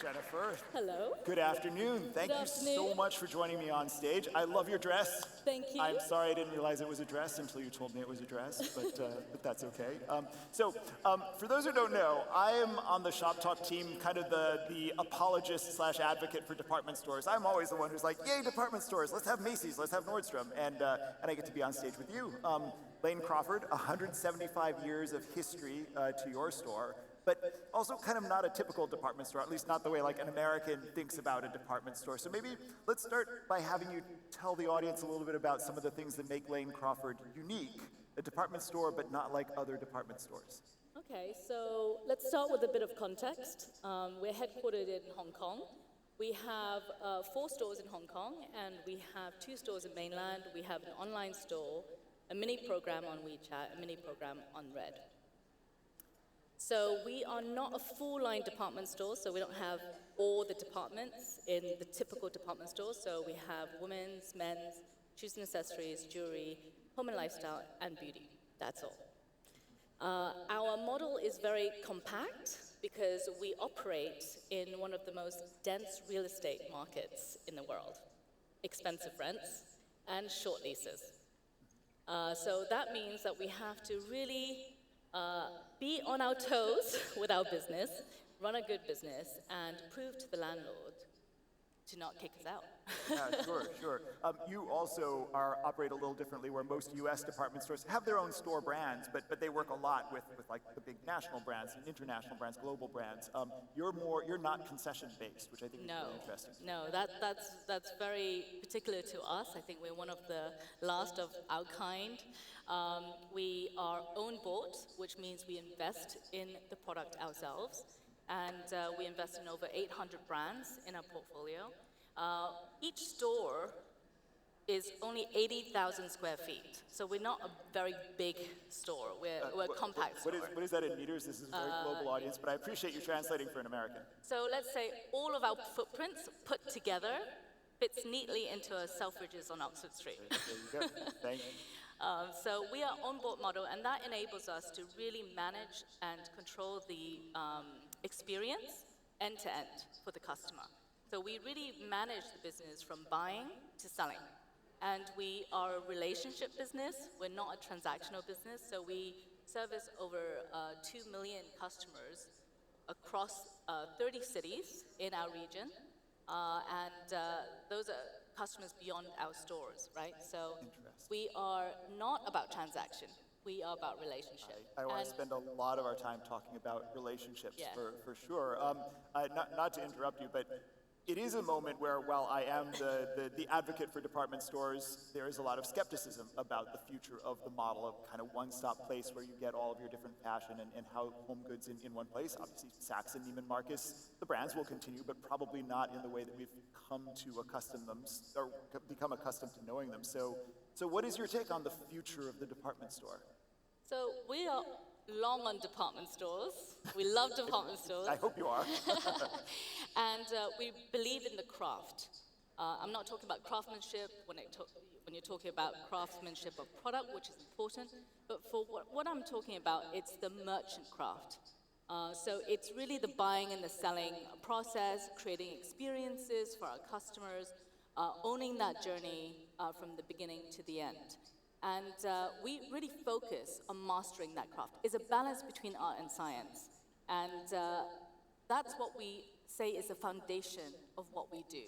Jennifer. Hello. Good afternoon. Thank you so much for joining me on stage. I love your dress. Thank you. I'm sorry I didn't realize it was a dress until you told me it was a dress, but that's okay. For those who don't know, I am on the Shoptalk team, kind of the apologist slash advocate for department stores. I'm always the one who's like, yay, department stores, let's have Macy's, let's have Nordstrom, and I get to be on stage with you. Lane Crawford, 175 years of history to your store, but also kind of not a typical department store, at least not the way like an American thinks about a department store. So maybe let's start by having you tell the audience a little bit about some of the things that make Lane Crawford unique, a department store, but not like other department stores. Okay, so let's start with a bit of context. We're headquartered in Hong Kong. We have 4 stores in Hong Kong, and we have 2 stores in mainland. We have an online store, a mini program on WeChat, a mini program on Red. So we are not a full-line department store, so we don't have all the departments in the typical department store. So we have women's, men's, shoes and accessories, jewelry, home and lifestyle, and beauty. That's all. Our model is very compact because we operate in one of the most dense real estate markets in the world. Expensive rents and short leases. So that means that we have to really be on our toes with our business, run a good business, and prove to the landlord to not kick us out. Yeah, sure. You also operate a little differently, where most U.S. department stores have their own store brands, but they work a lot with like the big national brands and international brands, global brands. You're not concession based, which I think is really interesting. No, that's very particular to us. I think we're one of the last of our kind. We are own bought, which means we invest in the product ourselves, and we invest in over 800 brands in our portfolio. Each store is only 80,000 square feet, so we're not a very big store. We're a compact store. What is that in meters? This is a very global audience, but I appreciate you translating for an American. So let's say all of our footprints put together fits neatly into a Selfridges on Oxford Street. There you go. Thank you. So we are on-board model, and that enables us to really manage and control the experience end-to-end for the customer. So we really manage the business from buying to selling. And we are a relationship business. We're not a transactional business. So we service over 2 million customers across 30 cities in our region. And those are customers beyond our stores, right? So we are not about transaction. We are about relationship. I want to spend a lot of our time talking about relationships, for sure. Not to interrupt you, but it is a moment where, while I am the advocate for department stores, there is a lot of skepticism about the future of the model of kind of one-stop place where you get all of your different fashion and how home goods in one place. Obviously, Saks and Neiman Marcus, the brands will continue, but probably not in the way that we've come to accustom them or become accustomed to knowing them. So what is your take on the future of the department store? So we are long on department stores. We love department stores. I hope you are. And we believe in the craft. I'm not talking about craftsmanship when you're talking about craftsmanship of product, which is important, but for what I'm talking about, it's the merchant craft. So it's really the buying and the selling process, creating experiences for our customers, owning that journey from the beginning to the end. And we really focus on mastering that craft. It's a balance between art and science. And that's what we say is the foundation of what we do.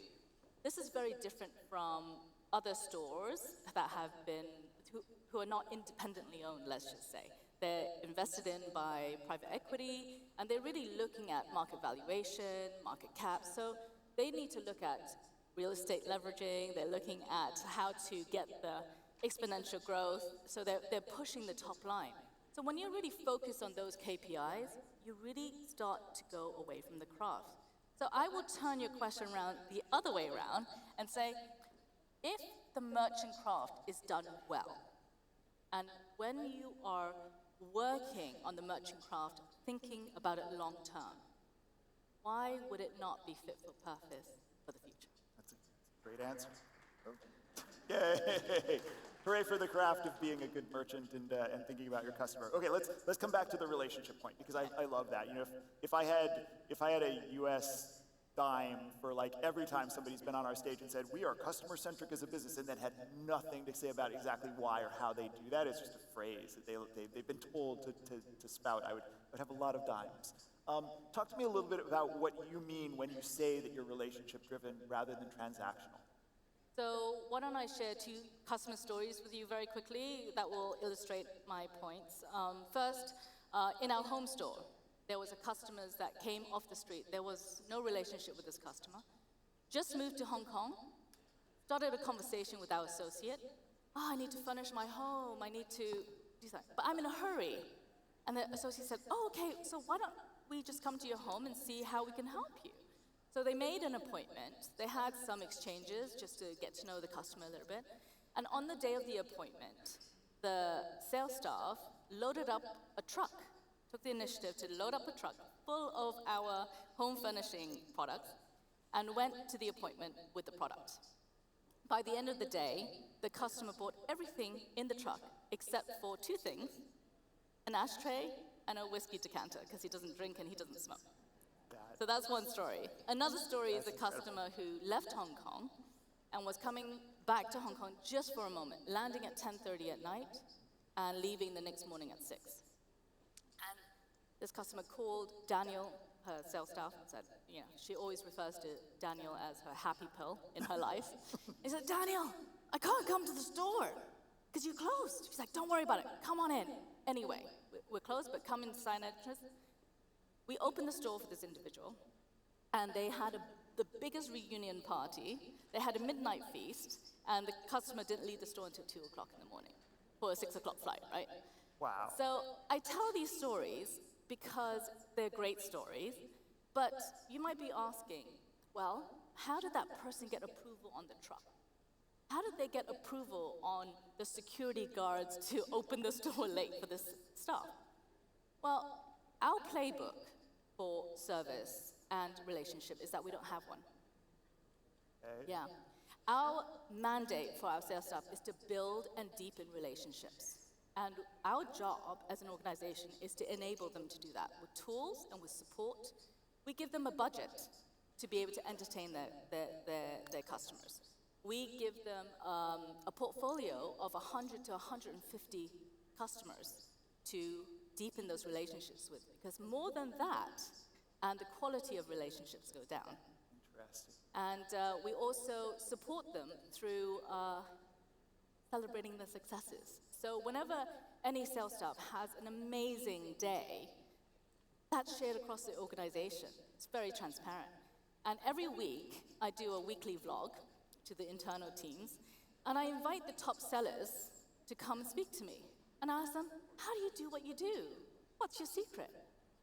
This is very different from other stores that have been, who are not independently owned, let's just say. They're invested in by private equity, and they're really looking at market valuation, market cap. So they need to look at real estate leveraging. They're looking at how to get the exponential growth, so they're pushing the top line. So when you really focus on those KPIs, you really start to go away from the craft. So I will turn your question around the other way around and say, if the merchant craft is done well, and when you are working on the merchant craft, thinking about it long term, why would it not be fit for purpose for the future? That's a great answer. Yay! Hooray for the craft of being a good merchant and thinking about your customer. Okay, let's come back to the relationship point, because I love that. You know, if I had a U.S. dime for like every time somebody's been on our stage and said, we are customer-centric as a business, and then had nothing to say about exactly why or how they do that. It's just a phrase that they've been told to spout. I would have a lot of dimes. Talk to me a little bit about what you mean when you say that you're relationship-driven rather than transactional. So why don't I share 2 customer stories with you very quickly that will illustrate my points. First, in our home store, there was a customer that came off the street. There was no relationship with this customer. Just moved to Hong Kong, started a conversation with our associate. I need to furnish my home. I need to do something, but I'm in a hurry. And the associate said, okay, so why don't we just come to your home and see how we can help you? So they made an appointment. They had some exchanges just to get to know the customer a little bit. And on the day of the appointment, the sales staff loaded up a truck, took the initiative to load up a truck full of our home furnishing products and went to the appointment with the product. By the end of the day, the customer bought everything in the truck except for 2 things, an ashtray and a whiskey decanter, because he doesn't drink and he doesn't smoke. So that's one story. Another story is a customer who left Hong Kong and was coming back to Hong Kong just for a moment, landing at 10:30 at night and leaving the next morning at 6. And this customer called Daniel, her sales staff, and said, she always refers to Daniel as her happy pill in her life. He said, Daniel, I can't come to the store because you're closed. She's like, don't worry about it. Come on in. Anyway, we're closed, but come inside. We opened the store for this individual, and they had the biggest reunion party. They had a midnight feast, and the customer didn't leave the store until 2 o'clock in the morning for a 6 o'clock flight, right? Wow. So I tell these stories because they're great stories, but you might be asking, well, how did that person get approval on the truck? How did they get approval on the security guards to open the store late for this stuff? Well, our playbook for service and relationship is that we don't have one. Okay. Yeah. Our mandate for our sales staff is to build and deepen relationships. And our job as an organization is to enable them to do that with tools and with support. We give them a budget to be able to entertain their customers. We give them a portfolio of 100 to 150 customers to deepen those relationships with, because more than that, and the quality of relationships go down. Interesting. And we also support them through celebrating their successes. So whenever any sales staff has an amazing day, that's shared across the organization. It's very transparent. And every week, I do a weekly vlog to the internal teams, and I invite the top sellers to come and speak to me. And I ask them, how do you do what you do? What's your secret?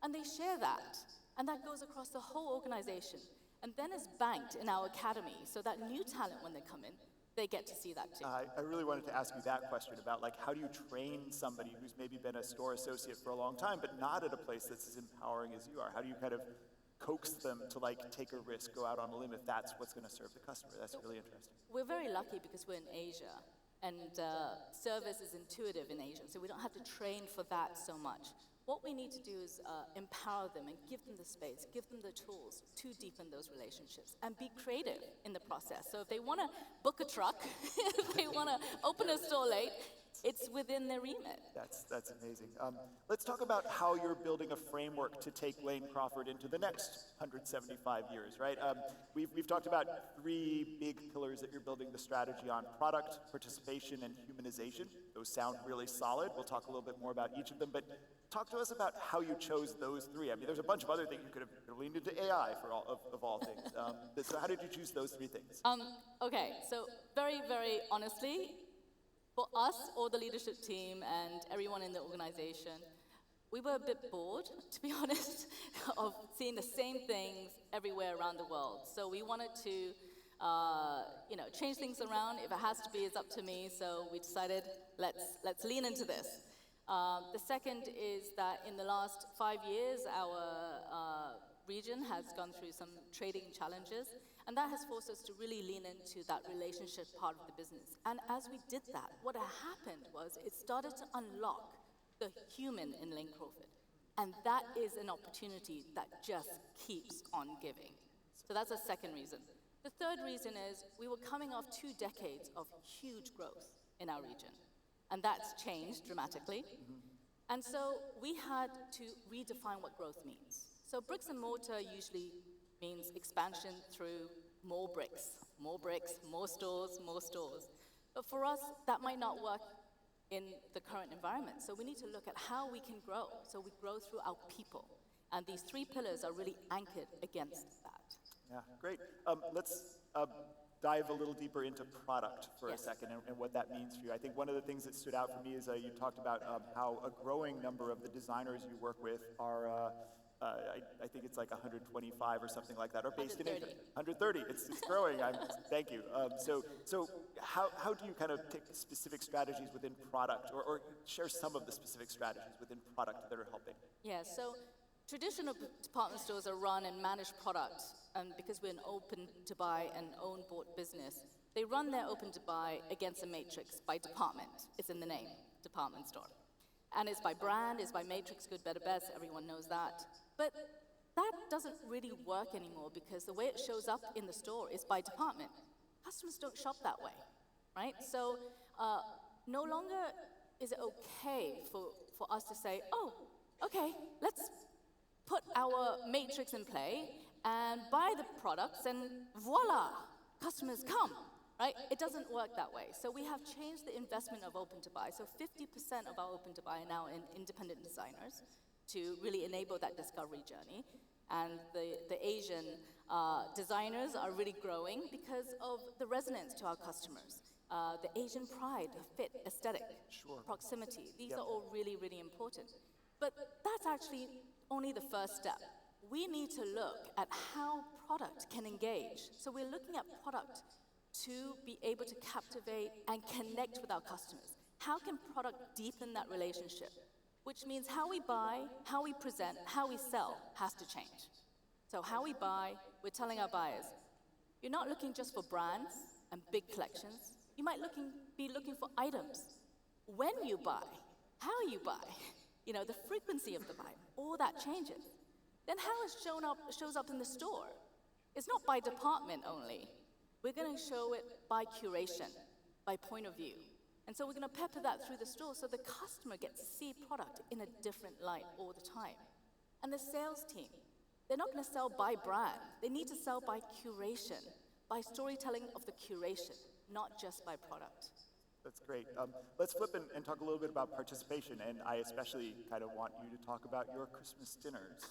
And they share that. And that goes across the whole organization. And then it's banked in our academy, so that new talent, when they come in, they get to see that too. I really wanted to ask you that question about how do you train somebody who's maybe been a store associate for a long time, but not at a place that's as empowering as you are? How do you kind of coax them to take a risk, go out on a limb if that's what's going to serve the customer? That's really interesting. We're very lucky because we're in Asia, and service is intuitive in Asia, so we don't have to train for that so much. What we need to do is empower them and give them the space, give them the tools to deepen those relationships and be creative in the process. So if they want to book a truck, if they want to open a store late, it's within their remit. That's amazing. Let's talk about how you're building a framework to take Lane Crawford into the next 175 years, right? We've talked about 3 big pillars that you're building the strategy on: product, participation, and humanization. Those sound really solid. We'll talk a little bit more about each of them, but talk to us about how you chose those 3. I mean, there's a bunch of other things. You could have leaned into AI for of all things. So how did you choose those 3 things? Okay, so very, very honestly, for us, or the leadership team and everyone in the organization, we were a bit bored, to be honest, of seeing the same things everywhere around the world. So we wanted to, change things around. If it has to be, it's up to me. So we decided, let's lean into this. The second is that in the last 5 years, our region has gone through some trading challenges, and that has forced us to really lean into that relationship part of the business. And as we did that, what happened was it started to unlock the human in Lane Crawford. And that is an opportunity that just keeps on giving. So So that's a second reason. The third reason is we were coming off 2 decades of huge growth in our region, and that's changed dramatically. And so we had to redefine what growth means. So bricks and mortar usually means expansion through more bricks, more stores, more stores. But for us, that might not work in the current environment. So we need to look at how we can grow. So we grow through our people. And these 3 pillars are really anchored against that. Yeah, great. Let's dive a little deeper into product for a second and what that means for you. I think one of the things that stood out for me is you talked about how a growing number of the designers you work with are, I think it's like 125 or something like that, are based in Asia. 130. It's growing. Thank you. So how do you kind of pick specific strategies within product, or share some of the specific strategies within product that are helping? Yeah, so traditional department stores are run and manage product, and because we're an open-to-buy and own-bought business, they run their open-to-buy against a matrix by department. It's in the name, department store. And it's by brand, it's by matrix, good, better, best, everyone knows that. But that doesn't really work anymore because the way it shows up in the store is by department. Customers don't shop that way, right? So no longer is it okay for us to say, oh, okay, let's put our matrix in play and buy the products and voila, customers come, right? It doesn't work that way. So we have changed the investment of open to buy. So 50% of our open to buy are now in independent designers to really enable that discovery journey. And the Asian designers are really growing because of the resonance to our customers. The Asian pride, fit, aesthetic, proximity, these are all really, really important. But that's actually only the first step. We need to look at how product can engage. So we're looking at product to be able to captivate and connect with our customers. How can product deepen that relationship? Which means how we buy, how we present, how we sell has to change. So how we buy, we're telling our buyers, you're not looking just for brands and big collections. You might be looking for items. When you buy, how you buy, the frequency of the buy, all that changes. Then how it shows up in the store. It's not by department only. We're going to show it by curation, by point of view. And so we're going to pepper that through the store so the customer gets to see product in a different light all the time. And the sales team, they're not going to sell by brand. They need to sell by curation, by storytelling of the curation, not just by product. That's great. Let's flip and talk a little bit about participation, and I especially kind of want you to talk about your Christmas dinners.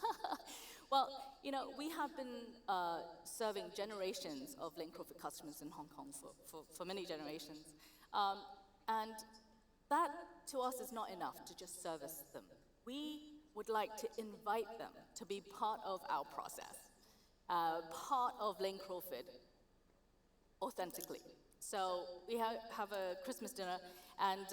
Well, we have been serving generations of Lane Crawford customers in Hong Kong for many generations. And that, to us, is not enough to just service them. We would like to invite them to be part of our process, part of Lane Crawford authentically. So we have a Christmas dinner and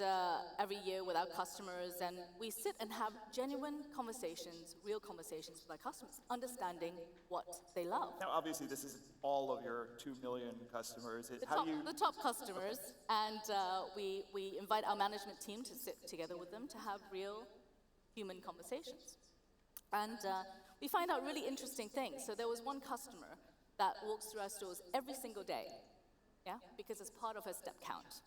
every year with our customers, and we sit and have genuine conversations, real conversations with our customers, understanding what they love. Now, obviously, this is all of your 2 million customers. The top customers, and we invite our management team to sit together with them to have real human conversations. And we find out really interesting things. So there was one customer that walks through our stores every single day. Yeah, because it's part of her step count,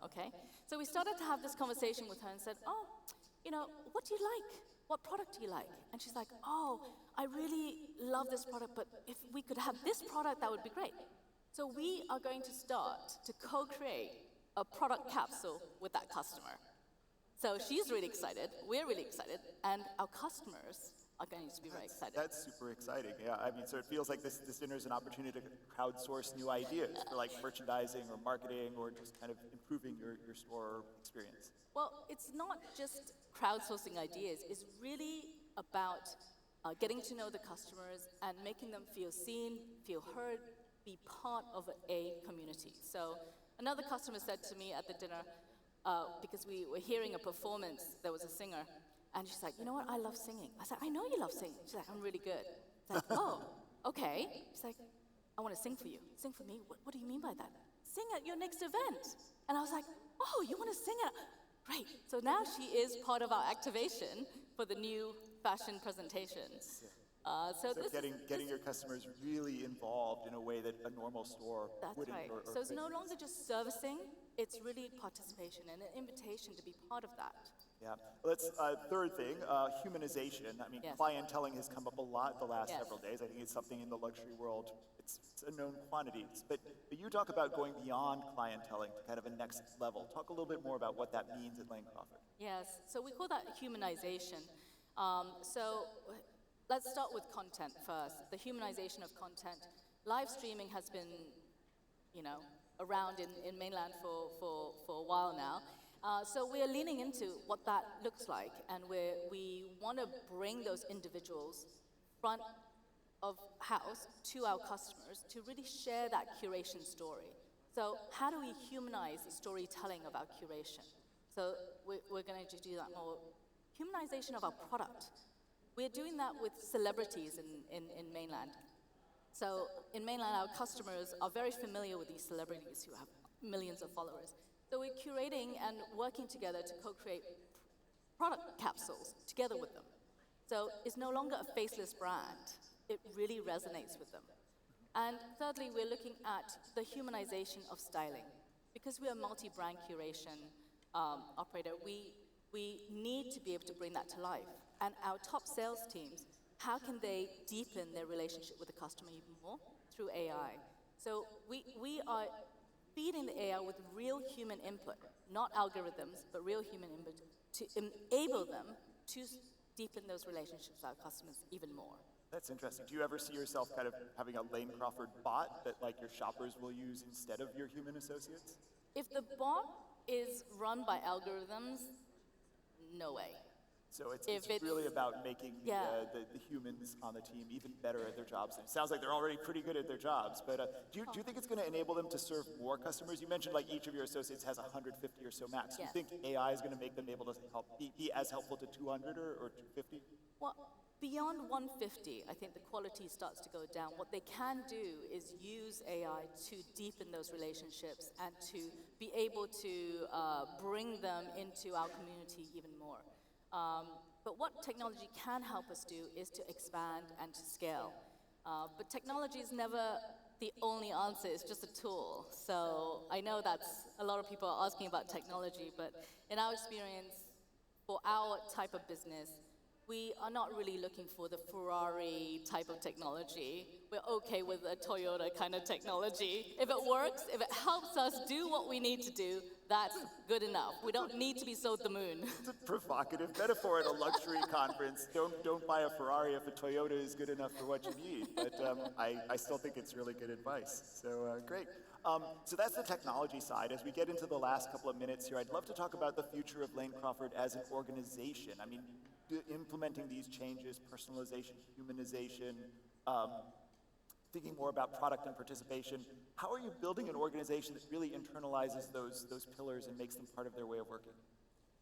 okay? So we started to have this conversation with her and said, oh, what do you like? What product do you like? And she's like, oh, I really love this product, but if we could have this product, that would be great. So we are going to start to co-create a product capsule with that customer. So she's really excited, we're really excited, and our customers are going to be very excited. That's super exciting, yeah. I mean, so it feels like this dinner is an opportunity to crowdsource new ideas for like merchandising or marketing or just kind of improving your store experience. Well, it's not just crowdsourcing ideas. It's really about getting to know the customers and making them feel seen, feel heard, be part of a community. So another customer said to me at the dinner, because we were hearing a performance, there was a singer, and she's like, you know what, I love singing. I said, I know you love singing. She's like, I'm really good. It's like, oh, okay. She's like, I want to sing for you. Sing for me? What do you mean by that? Sing at your next event. And I was like, oh, you want to sing at, great. So now she is part of our activation for the new fashion presentations. So this Getting your customers really involved in a way that a normal store That's wouldn't. right. Or So it's no couldn't. longer just servicing, it's really participation and an invitation to be part of that. Yeah. Third thing, humanization. I mean, Yes. clienteling has come up a lot the last Yes. several days. I think it's something in the luxury world. It's a known quantity. But you talk about going beyond clienteling to kind of a next level. Talk a little bit more about what that means at Lane Crawford. Yes, so we call that humanization. So let's start with content first, the humanization of content. Live streaming has been, around in mainland for a while now. So we're leaning into what that looks like, and we want to bring those individuals front of house to our customers to really share that curation story. So how do we humanize the storytelling of our curation? So we're going to do that more. Humanization of our product. We're doing that with celebrities in mainland. So in mainland, our customers are very familiar with these celebrities who have millions of followers. So we're curating and working together to co-create product capsules together with them. So it's no longer a faceless brand. It really resonates with them. And thirdly, we're looking at the humanization of styling. Because we are a multi-brand curation operator, we need to be able to bring that to life. And our top sales teams, how can they deepen their relationship with the customer even more? Through AI. So we are feeding the AI with real human input, not algorithms, but real human input, to enable them to deepen those relationships with our customers even more. That's interesting. Do you ever see yourself kind of having a Lane Crawford bot that like your shoppers will use instead of your human associates? If the bot is run by algorithms, no way. So it's really about making the humans on the team even better at their jobs. And it sounds like they're already pretty good at their jobs, but do you think it's going to enable them to serve more customers? You mentioned like each of your associates has 150 or so max. Do you Yes. think AI is going to make them able to be as helpful to 200 or 250? Well, beyond 150, I think the quality starts to go down. What they can do is use AI to deepen those relationships and to be able to bring them into our community even more. But what technology can help us do is to expand and to scale. But technology is never the only answer, it's just a tool. So I know that's a lot of people are asking about technology, but in our experience, for our type of business, we are not really looking for the Ferrari type of technology. We're okay with a Toyota kind of technology. If it works, if it helps us do what we need to do, that's good enough. We don't need to be sold the moon. It's a provocative metaphor at a luxury conference. Don't buy a Ferrari if a Toyota is good enough for what you need. But I still think it's really good advice. So great. So that's the technology side. As we get into the last couple of minutes here, I'd love to talk about the future of Lane Crawford as an organization. I mean, implementing these changes, personalization, humanization, thinking more about product and participation. How are you building an organization that really internalizes those pillars and makes them part of their way of working?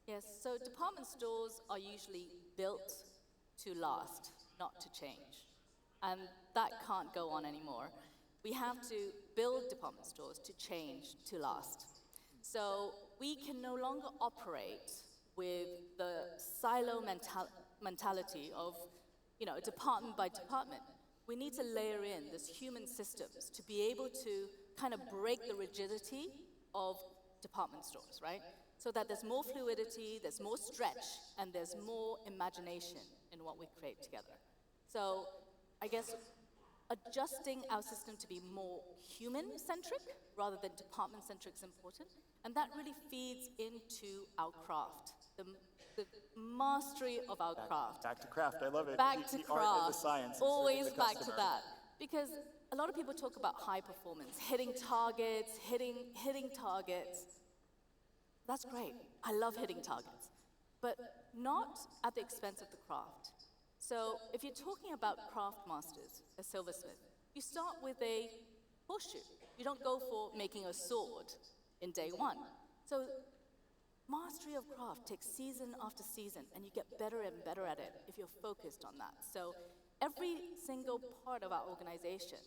Yes, so department stores are usually built to last, not to change. And that can't go on anymore. We have to build department stores to change, to last. So we can no longer operate with the silo mentality of, department by department. We need to layer in this human systems to be able to kind of break the rigidity of department stores, right? So that there's more fluidity, there's more stretch, and there's more imagination in what we create together. So I guess adjusting our system to be more human-centric rather than department-centric is important, and that really feeds into our craft, the mastery of our craft. Back to craft, I love it. Back to the craft, art and the science. of always serving the back to customer. that. Because a lot of people talk about high performance, hitting targets, hitting targets. That's great. I love hitting targets, but not at the expense of the craft. So if you're talking about craft masters, a silversmith, you start with a horseshoe. You don't go for making a sword in day one. So mastery of craft takes season after season, and you get better and better at it if you're focused on that. So every single part of our organization,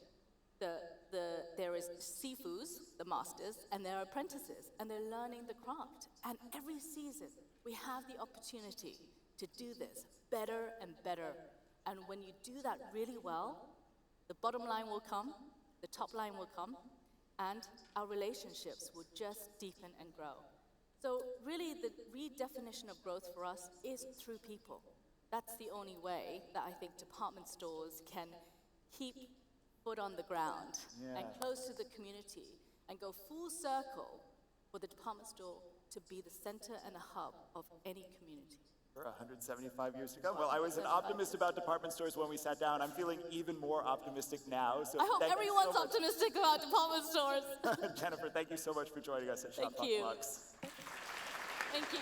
there is Sifus, the masters, and there are apprentices, and they're learning the craft. And every season, we have the opportunity to do this better and better And when you do that really well, the bottom line will come, the top line will come, and our relationships will just deepen and grow. So really, the redefinition of growth for us is through people. That's the only way that I think department stores can keep foot on the ground and close to the community and go full circle for the department store to be the center and the hub of any community. For 175 years to come. Well, I was an optimist about department stores when we sat down. I'm feeling even more optimistic now. So I hope everyone's optimistic about department stores. Jennifer, thank you so much for joining us at Shoptalk Talks. Thank you.